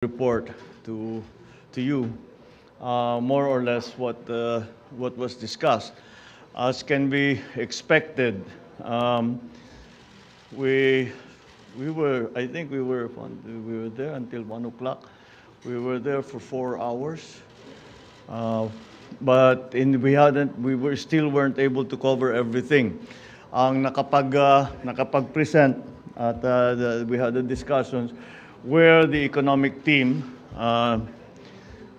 report to you more or less what was discussed. As can be expected, we I think we were there until 1 o'clock. We were there for 4 hours, but we still weren't able to cover everything. Ang nakapag-present at we had the discussions where the economic team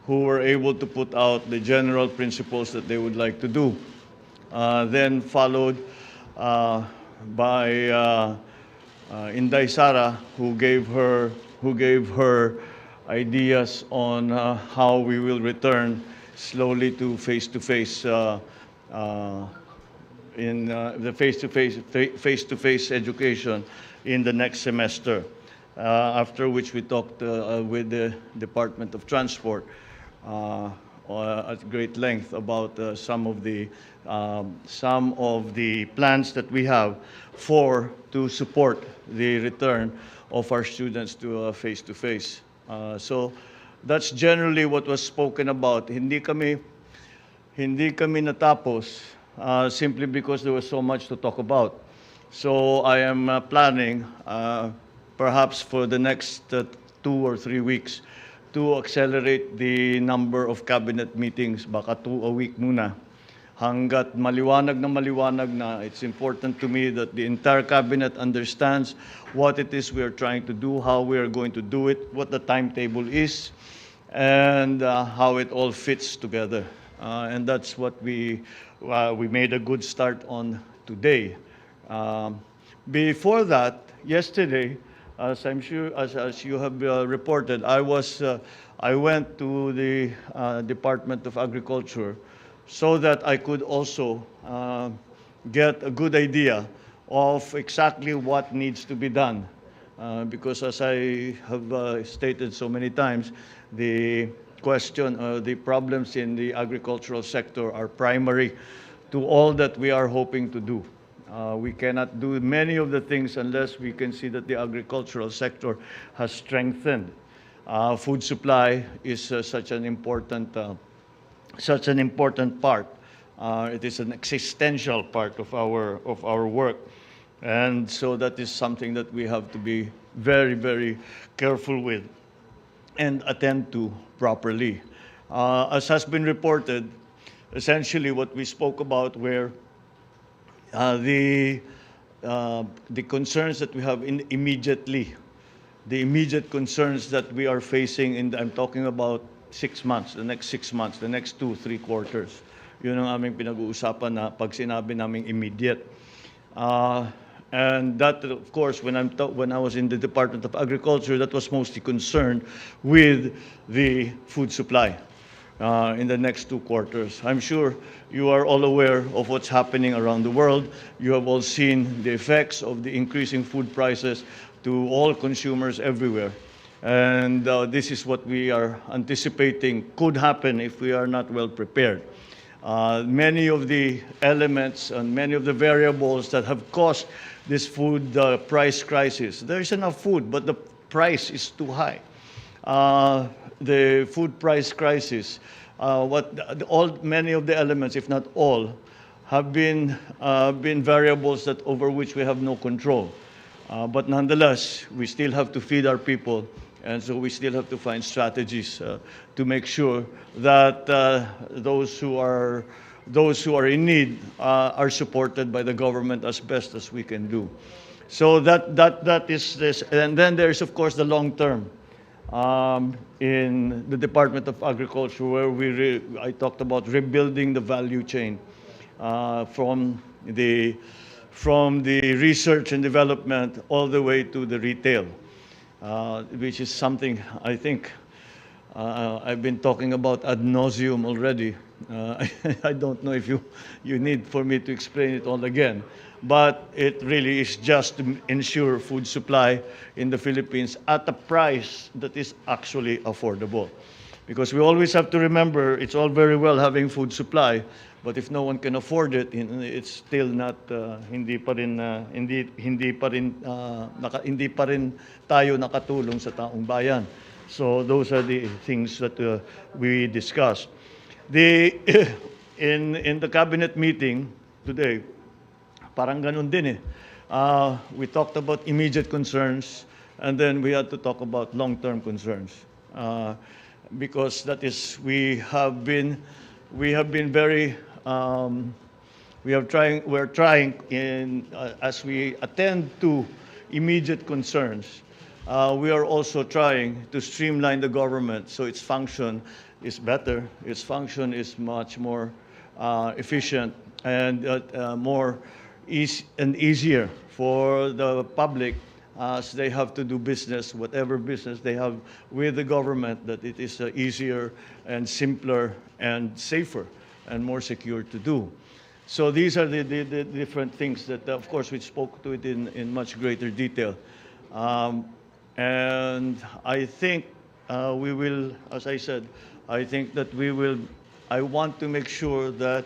who were able to put out the general principles that they would like to do. Then followed by Inday Sara, who gave her ideas on how we will return slowly to face-to-face in the face-to-face education in the next semester. After which we talked with the Department of Transport at great length about some of the plans that we have to support the return of our students to face-to-face. So that's generally what was spoken about. Hindi kami natapos simply because there was so much to talk about. So I am planning perhaps for the next 2 or 3 weeks to accelerate the number of cabinet meetings, baka 2 a week muna. Hanggat maliwanag na, it's important to me that the entire cabinet understands what it is we are trying to do, how we are going to do it, what the timetable is, and how it all fits together. And that's what we made a good start on today. Before that, yesterday, as I'm sure, as you have reported, I went to the Department of Agriculture so that I could also get a good idea of exactly what needs to be done. Because as I have stated so many times, the problems in the agricultural sector are primary to all that we are hoping to do. We cannot do many of the things unless we can see that the agricultural sector has strengthened. Food supply is such an important part. It is an existential part of our work, and so that is something that we have to be very, very careful with and attend to properly. As has been reported, essentially what we spoke about were the concerns that we have immediately, the immediate concerns that we are facing I'm talking about 6 months, the next 6 months, the next 2-3 quarters. Yun ang aming pinag-uusapan na pag sinabi naming immediate. And that, of course, when I was in the Department of Agriculture, that was mostly concerned with the food supply in the next 2 quarters. I'm sure you are all aware of what's happening around the world. You have all seen the effects of the increasing food prices to all consumers everywhere. And this is what we are anticipating could happen if we are not well prepared. Many of the elements and many of the variables that have caused this food price crisis, there is enough food, but the price is too high. The food price crisis, many of the elements, if not all, have been variables over which we have no control. But nonetheless, we still have to feed our people, and so we still have to find strategies to make sure that those who are in need are supported by the government as best as we can do. So that is this, and then there is of course the long term. In the Department of Agriculture, where I talked about rebuilding the value chain from the research and development all the way to the retail, which is something I think I've been talking about ad nauseum already. I don't know if you need for me to explain it all again. But it really is just to ensure food supply in the Philippines at a price that is actually affordable. Because we always have to remember, it's all very well having food supply, but if no one can afford it, it's still not hindi pa rin tayo nakatulong sa taong bayan. So those are the things that we discussed. The in the cabinet meeting today, parang ganun din eh. We talked about immediate concerns, and then we had to talk about long-term concerns, because that is we're trying in as we attend to immediate concerns. We are also trying to streamline the government so its function is better, its function is much more efficient, and more easier for the public as they have to do business, whatever business they have with the government, that it is easier and simpler and safer and more secure to do. So these are the different things that, of course, we spoke to it in much greater detail. And I think we will, as I said, I think that I want to make sure that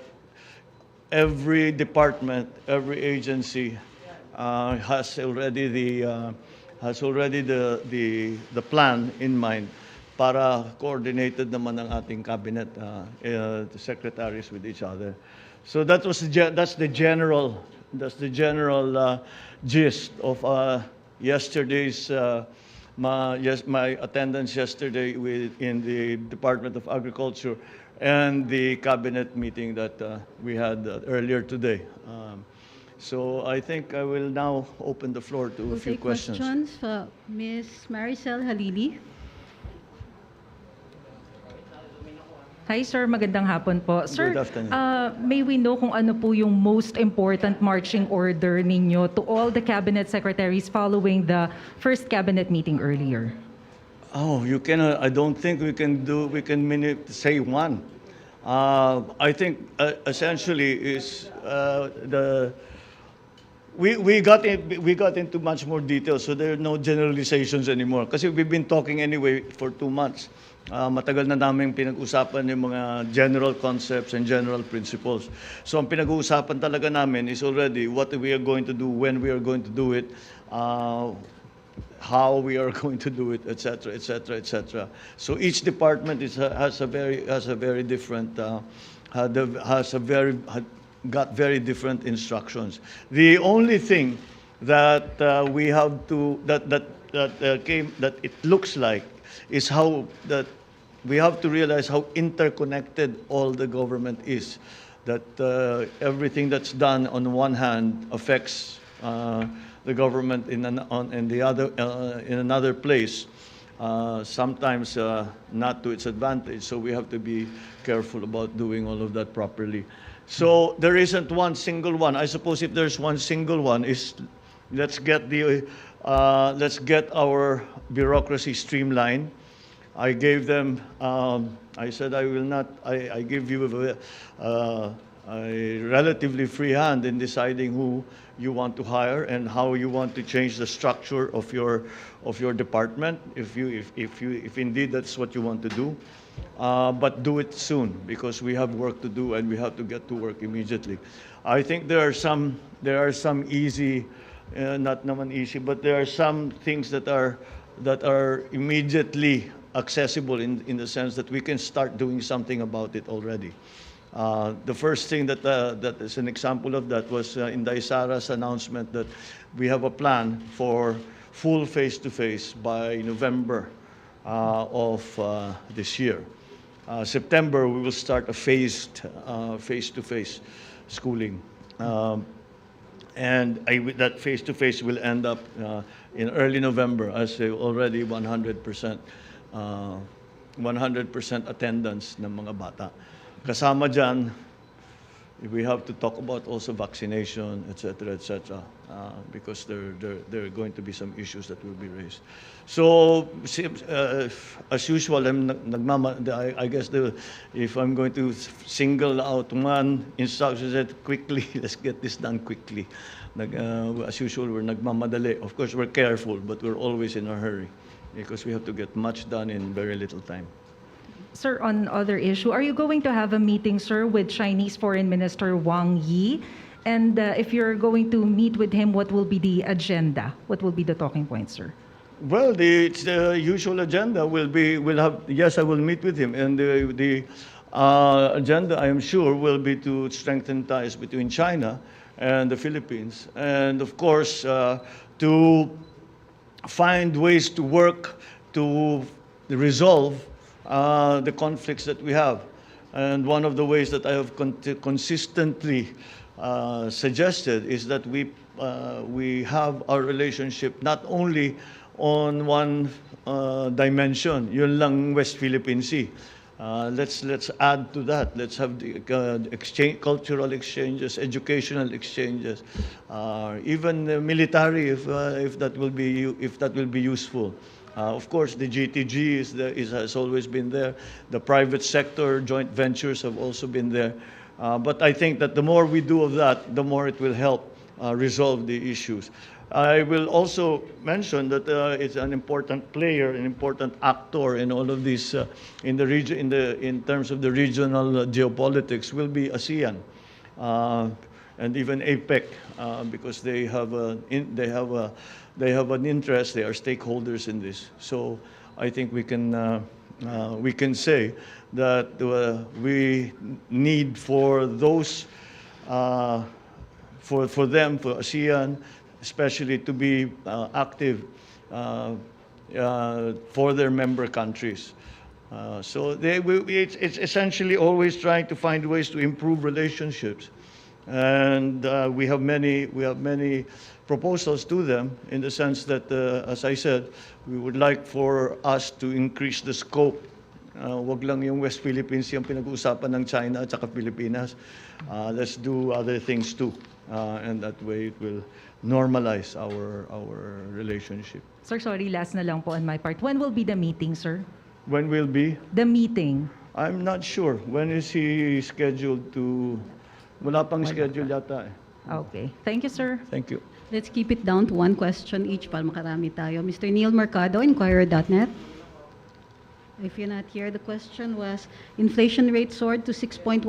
every department, every agency has already the plan in mind para coordinated naman ang ating cabinet, the secretaries with each other. So that's the general gist of yesterday's my attendance yesterday in the Department of Agriculture and the cabinet meeting that we had earlier today. So I think I will now open the floor to a few questions. Ms. Maricel Halili. Hi sir, magandang hapon po. Sir, Good afternoon. May we know kung ano po yung most important marching order ninyo to all the cabinet secretaries following the first cabinet meeting earlier? Oh, you cannot. I don't think we can say one. I think essentially is we got into much more detail, so there are no generalizations anymore. Kasi we've been talking anyway for 2 months. Matagal na namin pinag-usapan yung mga general concepts and general principles. So ang pinag-uusapan talaga namin is already what we are going to do, when we are going to do it, how we are going to do it, etc., etc., etc. So each department has got very different instructions. The only thing that we have to that it looks like is how that we have to realize how interconnected all the government is. That everything that's done on one hand affects the government in another place. Sometimes not to its advantage. So we have to be careful about doing all of that properly. So there isn't one single one. I suppose if there's one single one, is let's get our bureaucracy streamlined. I gave them. I said I will not. I give you a relatively free hand in deciding who you want to hire and how you want to change the structure of your department. If indeed that's what you want to do, but do it soon because we have work to do and we have to get to work immediately. I think there are some easy. Not naman easy, but there are some things that are immediately accessible in the sense that we can start doing something about it already. The first thing that is an example of that was in Daisara's announcement that we have a plan for full face-to-face by November of this year. September we will start a phased face-to-face schooling. And that face-to-face will end up in early November as already 100% attendance ng mga bata. Kasama dyan, we have to talk about also vaccination, etc., because there are going to be some issues that will be raised. So, as usual, I guess if I'm going to single out one instruction, that quickly, let's get this done quickly. As usual, we're nagmamadali. Of course, we're careful, but we're always in a hurry because we have to get much done in very little time. Sir, on other issue, are you going to have a meeting, sir, with Chinese Foreign Minister Wang Yi? And if you're going to meet with him, what will be the agenda? What will be the talking points, sir? Well, it's the usual agenda will have, yes, I will meet with him. And the agenda, I am sure, will be to strengthen ties between China and the Philippines. And of course, to find ways to work to resolve the conflicts that we have. And one of the ways that I have consistently suggested is that we have our relationship not only on one dimension, yun lang West Philippine Sea. Let's add to that. Let's have the cultural exchanges, educational exchanges, even military, if that will be useful. Of course, the GTG has always been there. The private sector joint ventures have also been there. But I think that the more we do of that, the more it will help resolve the issues. I will also mention that it's an important player, an important actor in all of these in the region, in terms of the regional geopolitics, will be ASEAN and even APEC, because they have an interest. They are stakeholders in this. So I think we can say that we need for those for ASEAN, especially to be active for their member countries. So it's essentially always trying to find ways to improve relationships, and we have many proposals to them in the sense that, as I said, we would like for us to increase the scope. Wag lang yung West Philippines yung pinag-uusapan ng China at saka Pilipinas. Let's do other things too, and that way it will normalize our relationship. Sir, sorry, last na lang po on my part. When will be the meeting, sir? When will be? The meeting. I'm not sure. When is he scheduled to? Wala pang schedule yata eh. Okay. Thank you, sir. Thank you. Let's keep it down to one question each para makarami tayo. Mr. Neil Mercado, Inquirer.net. If you're not here, the question was, inflation rate soared to 6.1%,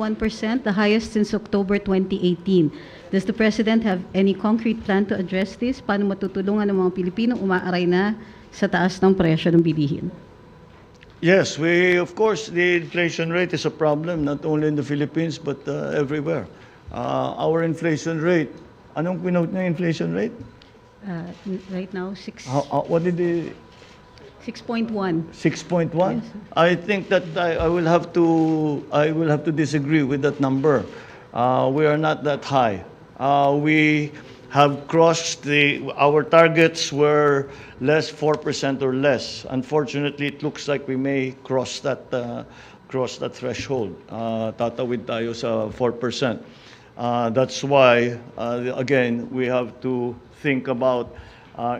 the highest since October 2018. Does the President have any concrete plan to address this? Paano matutulungan ng mga Pilipino umaaray na sa taas ng presyo ng bilihin? Yes, of course, the inflation rate is a problem, not only in the Philippines, but everywhere. Our inflation rate, anong pinote na inflation rate? Right now, What did the 6.1. 6.1? Yes. I think that I will have to disagree with that number. We are not that high. We have crossed our targets were less 4% or less. Unfortunately, it looks like we may cross that threshold. Tatawid tayo sa 4%. That's why again we have to think about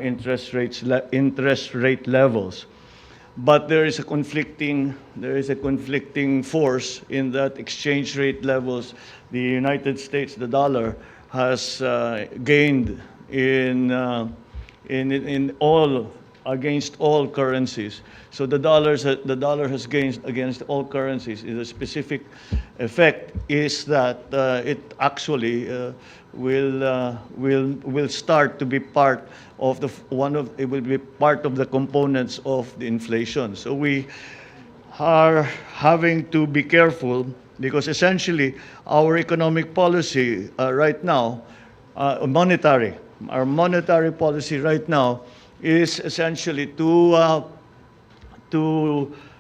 interest rate levels. But there is a conflicting force in that exchange rate levels. The United States, the dollar, has gained in all against all currencies. So the dollar has gained against all currencies. The specific effect is that it actually will start to be part of it will be part of the components of the inflation. So we are having to be careful because essentially our economic policy right now, our monetary policy right now is essentially to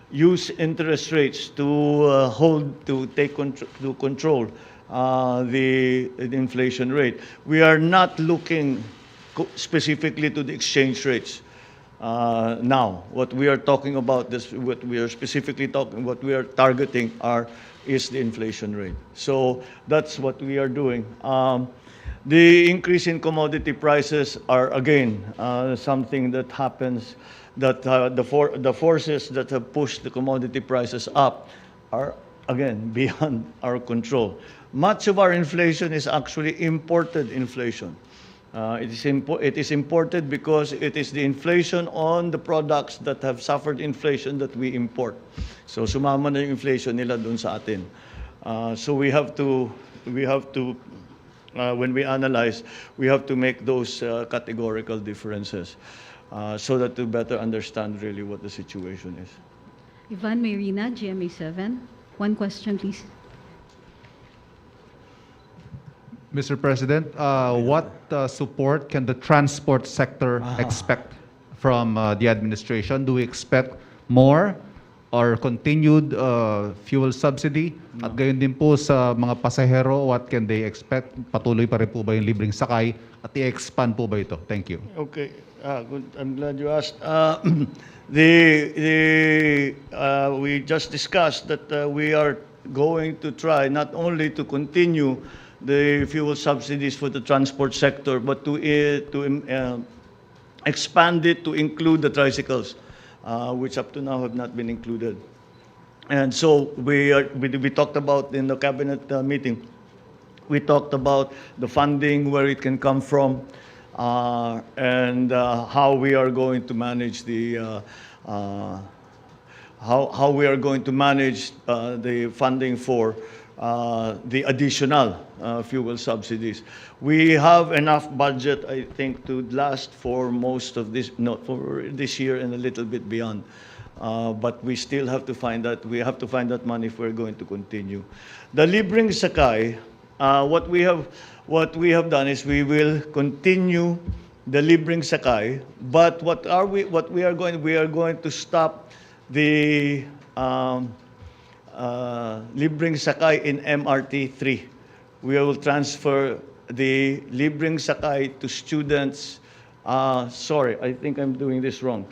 use interest rates to control the inflation rate. We are not looking specifically to the exchange rates now. What we are talking about, what we are targeting is the inflation rate. So that's what we are doing. The increase in commodity prices are again something that happens. That the forces that have pushed the commodity prices up are again beyond our control. Much of our inflation is actually imported inflation. It is imported because it is the inflation on the products that have suffered inflation that we import. So sumama na yung inflation nila dun sa atin. So we have to when we analyze, we have to make those categorical differences. so that to better understand really what the situation is. Ivan Mayrina, GMA7. One question, please. Mr. President, what support can the transport sector expect from the administration? Do we expect more or continued fuel subsidy? At gayon din po sa mga pasahero, what can they expect? Patuloy pa rin po ba yung libreng sakay? At i-expand po ba ito? Thank you. Okay, good. I'm glad you asked. We just discussed that we are going to try not only to continue the fuel subsidies for the transport sector, but to expand it to include the tricycles, which up to now have not been included. And so we talked about in the cabinet meeting. We talked about the funding, where it can come from, and how we are going to manage the how we are going to manage the funding for the additional fuel subsidies. We have enough budget, I think, to last for most of this, not for this year and a little bit beyond. But we still have to find that. We have to find that money if we're going to continue. The libreng sakay. What we have done is we will continue the libreng sakay. But we are going to stop the libreng sakay in MRT 3. We will transfer the libreng sakay to students. Sorry, I think I'm doing this wrong.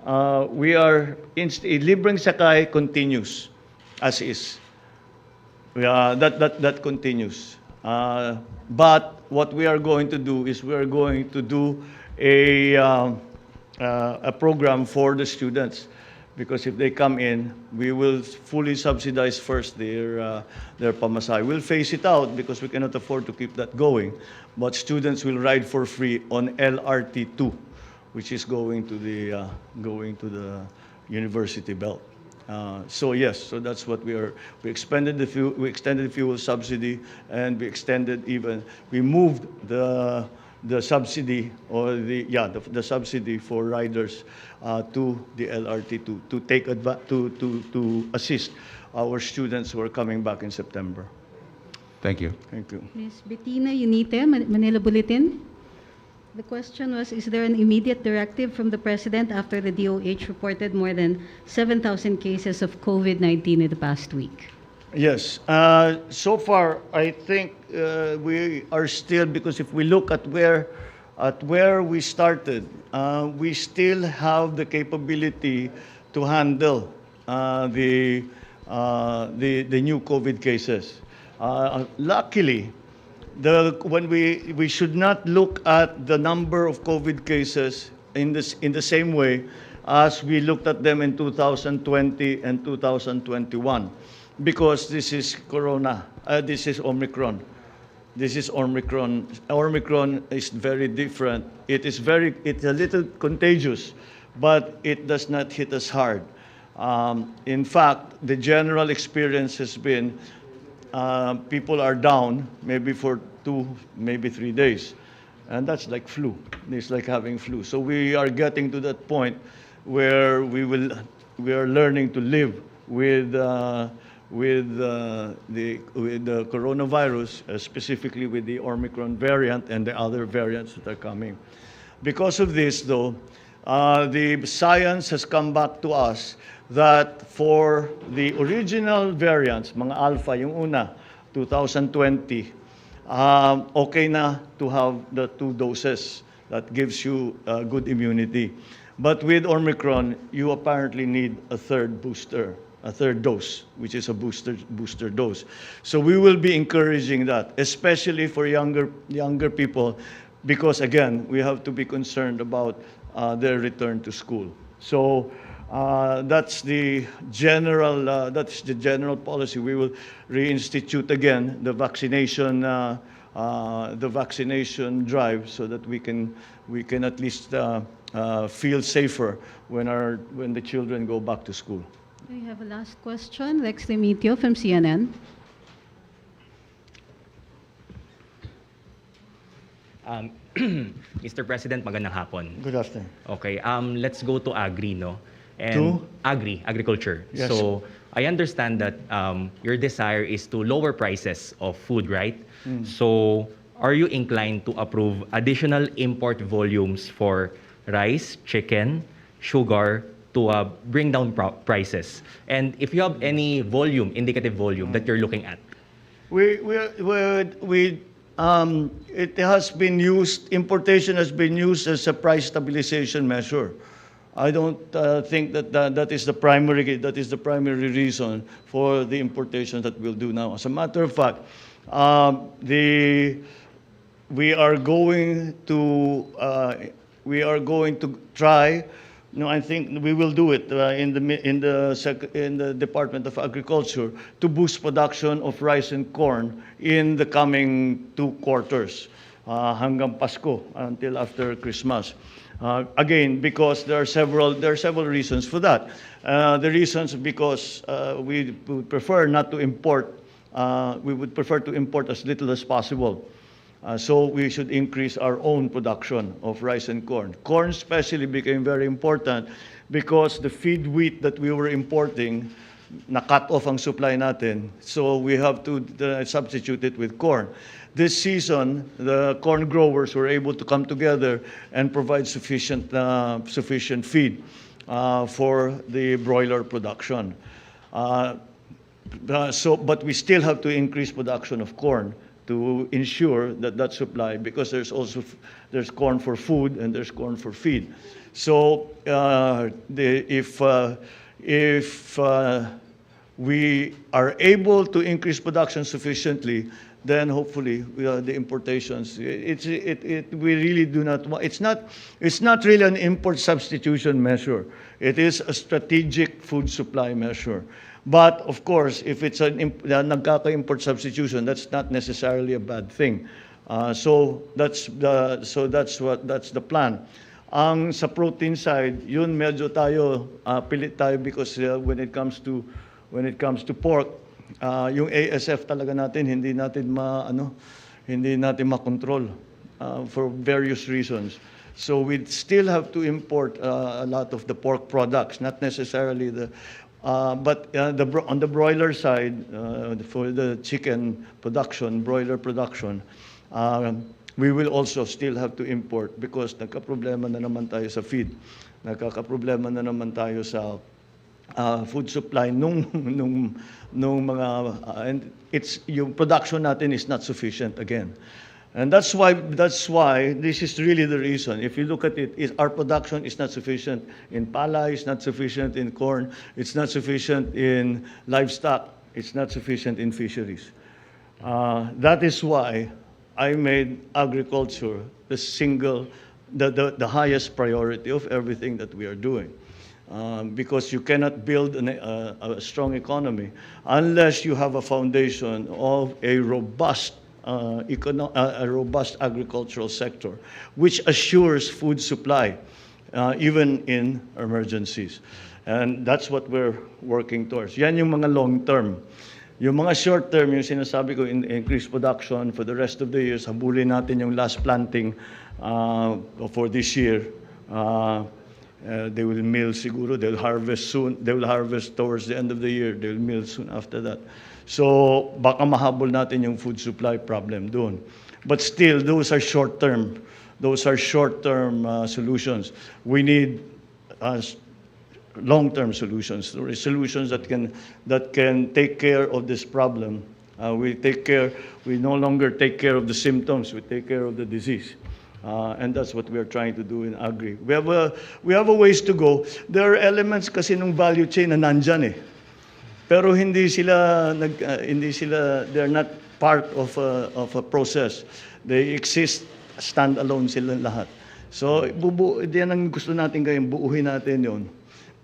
Libreng sakay continues as is. That continues. But what we are going to do is we are going to do a program for the students, because if they come in, we will fully subsidize first their pamasahe. We'll phase it out because we cannot afford to keep that going. But students will ride for free on LRT2, which is going to the university belt. So yes, so that's what we are. We extended the fuel subsidy, and we moved the subsidy or the subsidy for riders to the LRT to assist our students who are coming back in September. Thank you. Thank you. Ms. Bettina Unite, Manila Bulletin. The question was, is there an immediate directive from the President after the DOH reported more than 7,000 cases of COVID-19 in the past week? Yes. So far, I think we are still, because if we look at where we started, we still have the capability to handle the new COVID cases. Luckily, when we should not look at the number of COVID cases in the same way as we looked at them in 2020 and 2021, because this is Corona, this is Omicron. This is Omicron. Omicron is very different. It's a little contagious, but it does not hit us hard. In fact, the general experience has been people are down maybe for 2, maybe 3 days. And that's like flu. It's like having flu. So we are getting to that point where we are learning to live with the coronavirus, specifically with the Omicron variant and the other variants that are coming. Because of this, though, the science has come back to us that for the original variants, mga alpha, yung una, 2020, okay na to have the 2 doses. That gives you good immunity. But with Omicron, you apparently need a third dose, which is a booster dose. So we will be encouraging that, especially for younger people, because again, we have to be concerned about their return to school. So that's the general policy. We will reinstitute again the vaccination drive, so that we can at least feel safer when the children go back to school. We have a last question. Rex Demitio from CNN. Um, Mr. President, magandang hapon. Good afternoon. Okay, let's go to agri, no? To? Agriculture. Yes. So I understand that your desire is to lower prices of food, right? So are you inclined to approve additional import volumes for rice, chicken, sugar to bring down prices? And if you have any volume, indicative volume that you're looking at? It has been used, importation has been used as a price stabilization measure. I don't think that is the primary reason for the importation that we'll do now. As a matter of fact, we are going to try. No, I think we will do it in the Department of Agriculture to boost production of rice and corn in the coming 2 quarters, hanggang Pasko until after Christmas. Again, because there are several reasons for that. The reasons because we would prefer not to import. We would prefer to import as little as possible. So we should increase our own production of rice and corn. Corn especially became very important because the feed wheat that we were importing, na-cut off ang supply natin. So we have to substitute it with corn. This season, the corn growers were able to come together and provide sufficient feed for the broiler production. But we still have to increase production of corn to ensure that supply, because there's corn for food and there's corn for feed. So if we are able to increase production sufficiently, then hopefully the importations. We really do not want. It's not really an import substitution measure. It is a strategic food supply measure. But of course, if it's nagkaka-import substitution, that's not necessarily a bad thing. So that's the plan. Ang sa protein side, yun medyo tayo pilit tayo because when it comes to pork, yung ASF talaga natin hindi natin makontrol for various reasons. So we still have to import a lot of the pork products, not necessarily but on the broiler side, for the chicken production, broiler production, we will also still have to import because nagka-problema na naman tayo sa feed. Nagkaka-problema na naman tayo sa food supply nung mga and yung production natin is not sufficient again. And that's why this is really the reason. If you look at it, our production is not sufficient in palay, it's not sufficient in corn, it's not sufficient in livestock, it's not sufficient in fisheries. That is why I made agriculture the highest priority of everything that we are doing. Because you cannot build a strong economy unless you have a foundation of a robust agricultural sector, which assures food supply, even in emergencies. And that's what we're working towards. Yan yung mga long term. Yung mga short term, yung sinasabi ko, increase production for the rest of the years, habulin natin yung last planting for this year. They will mill siguro, they'll harvest soon, they will harvest towards the end of the year, they'll mill soon after that. So baka mahabol natin yung food supply problem doon. But still, those are short-term solutions. We need long-term solutions that can take care of this problem. We no longer take care of the symptoms, we take care of the disease. And that's what we are trying to do in agri. We have a ways to go. There are elements kasi ng value chain na nandyan eh. Pero they're not part of a process. They exist standalone sila lahat. So diyan ang gusto natin gawin, buuhin natin 'yon.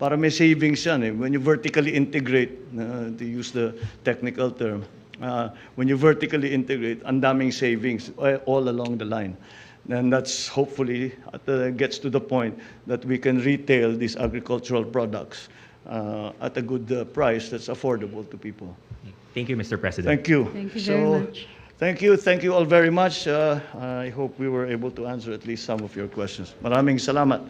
Para may savings yan eh. When you vertically integrate, to use the technical term, when you vertically integrate, ang daming savings all along the line. And that's hopefully gets to the point that we can retail these agricultural products at a good price that's affordable to people. Thank you, Mr. President. Thank you. Thank you very much. Thank you all very much. I hope we were able to answer at least some of your questions. Maraming salamat.